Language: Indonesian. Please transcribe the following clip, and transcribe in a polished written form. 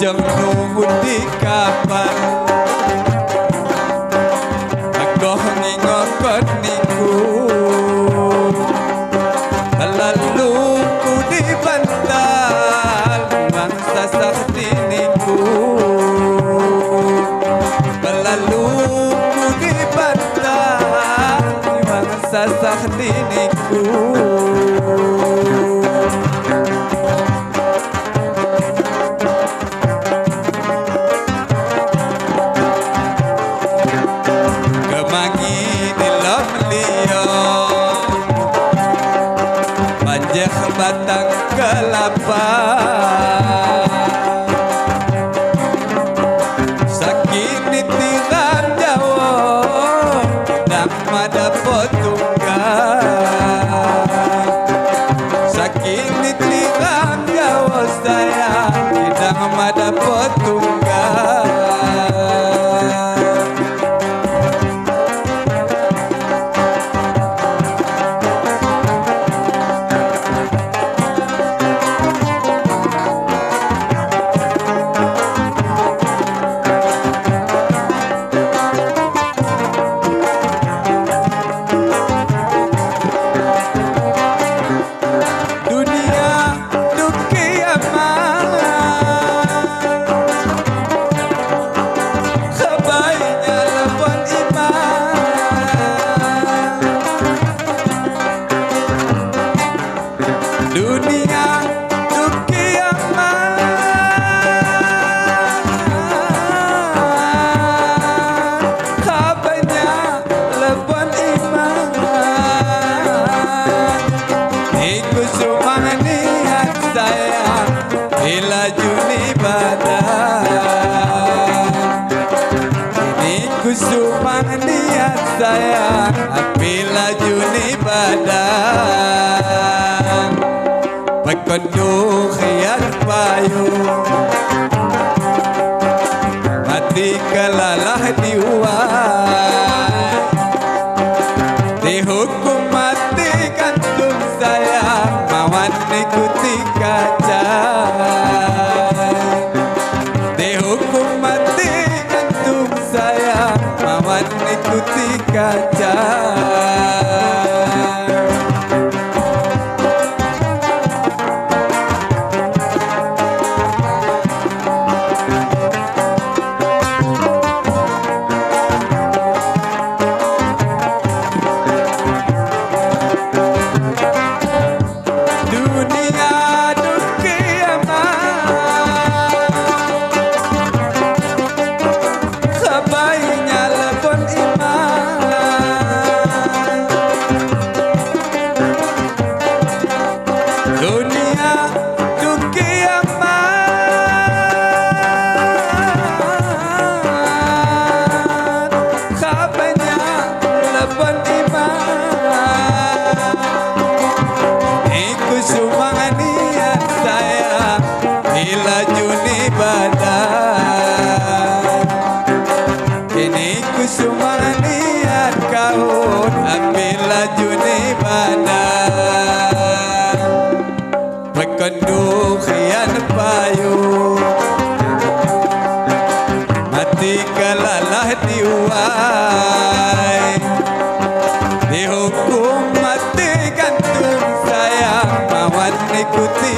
Majang nunggu di kapal Aku ngingokot niku Lalu ku di bantal Mangsa sakti niku Lalu ku di bantal Mangsa sakti niku batang kelapa sakit di tiran Jawa dan mada potungkan sakit di tiran Jawa saya dan mada potungkan dunia tu kiamat kabarnya lebon iman ikut sumang niat saya bila juni badan ikut sumang niat saya bila juni badan Pekondo khiat payu mati kalalah diwai dihukum mati kantung saya mawan ikuti kaca dihukum mati kantung saya mawan ikuti kaca Niat kaun ambil juni badan Pekendu khian payu mati kalalah diwai dihukum mati gantung saya mawan ikuti